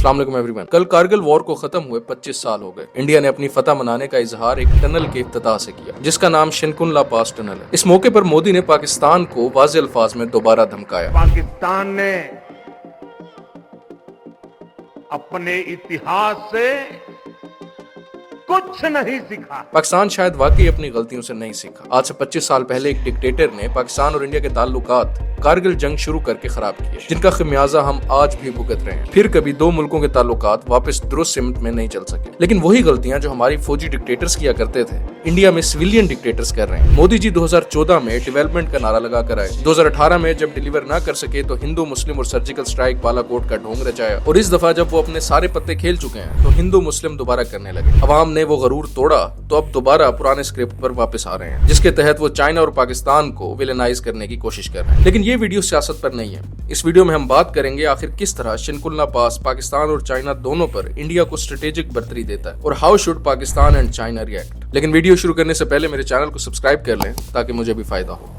अस्सलाम वालेकुम एवरीवन। कल कारगिल वॉर को खत्म हुए 25 साल हो गए। इंडिया ने अपनी फतह मनाने का इजहार एक टनल के इफ्तिताह से किया जिसका नाम शिनकुनला पास टनल है। इस मौके पर मोदी ने पाकिस्तान को वाज़ेह अल्फाज में दोबारा धमकाया। पाकिस्तान ने अपने इतिहास से कुछ नहीं सीखा। पाकिस्तान शायद वाकई अपनी गलतियों से नहीं सीखा। आज से 25 साल पहले एक डिक्टेटर ने पाकिस्तान और इंडिया के ताल्लुकात कारगिल जंग शुरू करके खराब किए, जिनका खमियाजा हम आज भी भुगत रहे हैं। फिर कभी दो मुल्कों के ताल्लुकात वापस दुरुस्त सिमत में नहीं चल सके। लेकिन वही गलतियां जो हमारी फौजी डिक्टेटर्स किया करते थे, इंडिया में सिविलियन डिक्टेटर्स कर रहे हैं। मोदी जी 2014 में डेवलपमेंट का नारा लगा कर आए। 2018 में जब डिलीवर ना कर सके तो हिंदू मुस्लिम और सर्जिकल स्ट्राइक बालाकोट का ढोंग रचाया, और इस दफा जब वो अपने सारे पत्ते खेल चुके हैं तो हिंदू मुस्लिम दोबारा करने लगे। अवाम ने वो गरूर तोड़ा तो अब दोबारा पुराने स्क्रिप्ट पर वापस आ रहे हैं, जिसके तहत वो चाइना और पाकिस्तान को विलेनाइज करने की कोशिश कर रहे हैं। लेकिन ये वीडियो सियासत पर नहीं है। इस वीडियो में हम बात करेंगे आखिर किस तरह शिनकुनला पास पाकिस्तान और चाइना दोनों पर इंडिया को स्ट्रेटेजिक बर्तरी देता है, और how should Pakistan and China react. लेकिन वीडियो शुरू करने से पहले मेरे चैनल को सब्सक्राइब कर लें ताकि मुझे भी फायदा हो।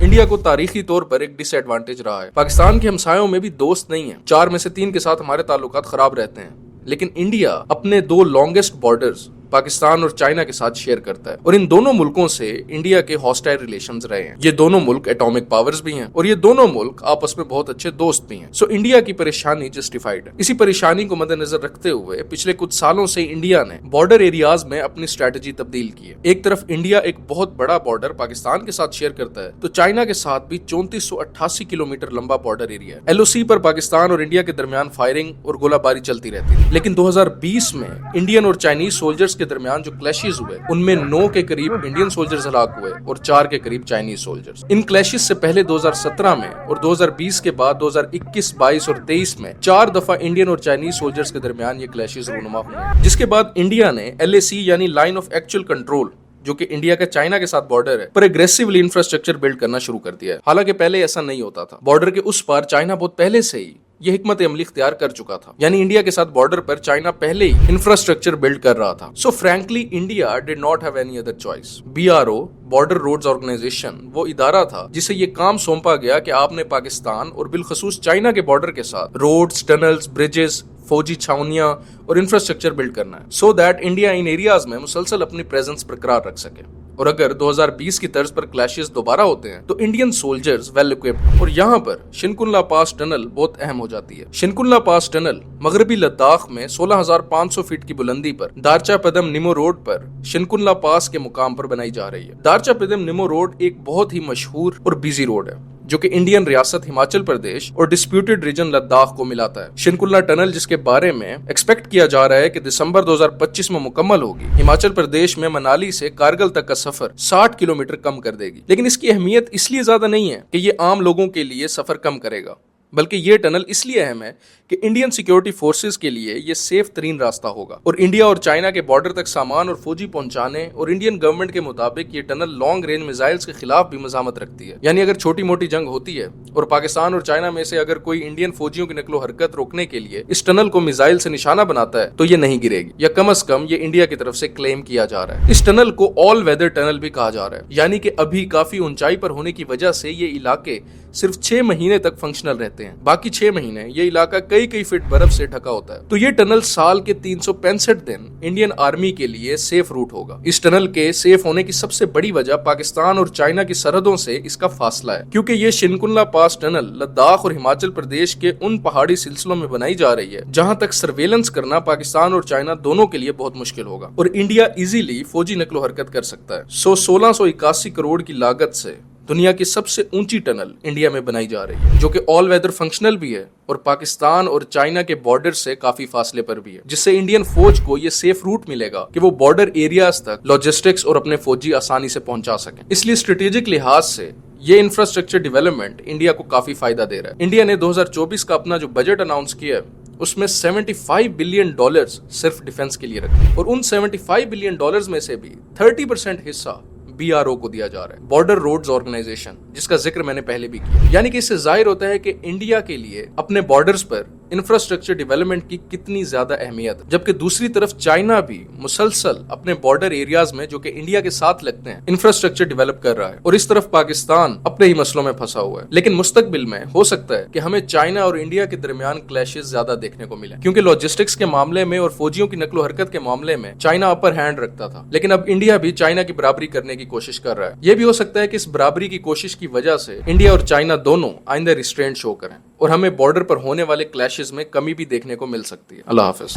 इंडिया को तारीखी तौर पर एक डिसएडवांटेज रहा है। पाकिस्तान के हमसायों में भी दोस्त नहीं है। 4 में से 3 के साथ हमारे ताल्लुकात खराब रहते हैं, लेकिन इंडिया अपने 2 लॉन्गेस्ट बॉर्डर्स पाकिस्तान और चाइना के साथ शेयर करता है, और इन दोनों मुल्कों से इंडिया के हॉस्टाइल रिलेशंस रहे हैं। ये दोनों मुल्क एटॉमिक पावर्स भी हैं, और ये दोनों मुल्क आपस में बहुत अच्छे दोस्त भी हैं। सो इंडिया की परेशानी जस्टिफाइड है। इसी परेशानी को मद्देनजर रखते हुए पिछले कुछ सालों से इंडिया ने बॉर्डर एरियाज में अपनी स्ट्रेटेजी तब्दील की है। एक तरफ इंडिया एक बहुत बड़ा बॉर्डर पाकिस्तान के साथ शेयर करता है, तो चाइना के साथ भी 3488 किलोमीटर लंबा बॉर्डर एरिया है। एलओसी पर पाकिस्तान और इंडिया के दरमियान फायरिंग और गोलाबारी चलती रहती थी। लेकिन 2020 में इंडियन और चाइनीज सोल्जर्स के दरमियान जो क्लैशेस हुए, उनमें 9 के करीब इंडियन सोल्जर्स हलाक हुए और 4 के करीब चाइनीज सोल्जर्स। इन क्लैशेस से पहले 2017 में और 2020 के बाद 2021, 22 और 23 में 4 दफा इंडियन और चाइनीज सोल्जर्स के दरमियान ये क्लैशेस रूनुमा हुए, जिसके बाद इंडिया ने LAC यानी लाइन ऑफ एक्चुअल कंट्रोल, जो कि इंडिया का चाइना के साथ बॉर्डर है, पर एग्रेसिवली इंफ्रास्ट्रक्चर बिल्ड करना शुरू कर दिया है। हालांकि पहले ऐसा नहीं होता था। बॉर्डर के उस पार चाइना बहुत पहले से ही ये हिकमत अमली इख्तियार कर चुका था, यानी इंडिया के साथ बॉर्डर पर चाइना पहले ही इंफ्रास्ट्रक्चर बिल्ड कर रहा था। So frankly India did not have any other choice. BRO border roads organization वो इदारा था जिसे ये काम सौंपा गया कि आपने पाकिस्तान और बिलखसूस चाइना के बॉर्डर के साथ रोड्स, टनल्स, ब्रिजेस, फौजी छावनियां और इंफ्रास्ट्रक्चर बिल्ड करना है, so that India in areas में मुसलसल अपनी प्रेजेंस बरकरार रख सके। और अगर 2020 की तर्ज पर क्लैशेस दोबारा होते हैं तो इंडियन सोल्जर्स वेल इक्विप्ड, और यहाँ पर शिनकुनला पास टनल बहुत अहम हो जाती है। शिनकुनला पास टनल मगरबी लद्दाख में 16,500 फीट की बुलंदी पर दारचा पदम निमो रोड पर शिनकुनला पास के मुकाम पर बनाई जा रही है। दारचा पदम निमो रोड एक बहुत ही मशहूर और बिजी रोड है, जो कि इंडियन रियासत हिमाचल प्रदेश और डिस्प्यूटेड रीजन लद्दाख को मिलाता है। शिनकुनला टनल, जिसके बारे में एक्सपेक्ट किया जा रहा है कि दिसंबर 2025 में मुकम्मल होगी, हिमाचल प्रदेश में मनाली से कारगिल तक का सफर 60 किलोमीटर कम कर देगी। लेकिन इसकी अहमियत इसलिए ज्यादा नहीं है कि ये आम लोगों के लिए सफर कम करेगा, बल्कि ये टनल इसलिए अहम है कि इंडियन सिक्योरिटी फोर्सेस के लिए ये सेफ तरीन रास्ता होगा, और इंडिया और चाइना के बॉर्डर तक सामान और फौजी पहुंचाने, और इंडियन गवर्नमेंट के मुताबिक ये टनल लॉन्ग रेंज मिसाइल्स के खिलाफ भी मजामत रखती है। यानी अगर छोटी मोटी जंग होती है और पाकिस्तान और चाइना में से अगर कोई इंडियन फौजियों की नकलो हरकत रोकने के लिए इस टनल को मिसाइल से निशाना बनाता है तो ये नहीं गिरेगी, या कम अज कम ये इंडिया की तरफ से क्लेम किया जा रहा है। इस टनल को ऑल वेदर टनल भी कहा जा रहा है, यानी कि अभी काफी ऊंचाई पर होने की वजह से ये इलाके सिर्फ 6 महीने तक फंक्शनल रहते हैं। बाकी 6 महीने ये इलाका कई फीट बर्फ से ढका होता है। तो ये टनल साल के 365 दिन इंडियन आर्मी के लिए सेफ रूट होगा। इस टनल के सेफ होने की सबसे बड़ी वजह पाकिस्तान और चाइना की सरहदों से इसका फासला है, क्योंकि ये शिनकुनला पास टनल लद्दाख और हिमाचल प्रदेश के उन पहाड़ी सिलसिलों में बनाई जा रही है जहां तक सर्वेलेंस करना पाकिस्तान और चाइना दोनों के लिए बहुत मुश्किल होगा, और इंडिया इजीली फौजी नकलो हरकत कर सकता है। 1681 करोड़ की लागत से दुनिया की सबसे ऊंची टनल इंडिया में बनाई जा रही है, जो कि ऑल वेदर फंक्शनल भी है और पाकिस्तान और चाइना के बॉर्डर से काफी फासले पर भी है, जिससे इंडियन फौज को ये सेफ रूट मिलेगा कि वो बॉर्डर एरियाज तक लॉजिस्टिक्स और अपने फौजी आसानी से पहुंचा सकें। इसलिए स्ट्रेटेजिक लिहाज से ये इंफ्रास्ट्रक्चर डेवलपमेंट इंडिया को काफी फायदा दे रहा है। इंडिया ने 2024 का अपना जो बजट अनाउंस किया है उसमें $75 बिलियन सिर्फ डिफेंस के लिए रखे, और उन $75 बिलियन में से भी 30% हिस्सा BRO को दिया जा रहा है, बॉर्डर रोड्स ऑर्गेनाइजेशन, जिसका जिक्र मैंने पहले भी किया। यानी कि इससे जाहिर होता है कि इंडिया के लिए अपने बॉर्डर्स पर इंफ्रास्ट्रक्चर डेवलपमेंट की कितनी ज्यादा अहमियत है, जबकि दूसरी तरफ चाइना भी मुसलसल अपने बॉर्डर एरियाज में जो कि इंडिया के साथ लगते हैं इंफ्रास्ट्रक्चर डेवलप कर रहा है, और इस तरफ पाकिस्तान अपने ही मसलों में फंसा हुआ है। लेकिन मुस्तकबिल में हो सकता है कि हमें चाइना और इंडिया के दरमियान क्लैशेस ज्यादा देखने को मिले, क्योंकि लॉजिस्टिक्स के मामले में और फौजियों की नकलो हरकत के मामले में चाइना अपर हैंड रखता था, लेकिन अब इंडिया भी चाइना की बराबरी करने की कोशिश कर रहा है। यह भी हो सकता है कि इस बराबरी की कोशिश की वजह से इंडिया और चाइना दोनों आइंदा रिस्ट्रेंट शो करें और हमें बॉर्डर पर होने वाले क्लैशेस में कमी भी देखने को मिल सकती है। अल्लाह हाफिज।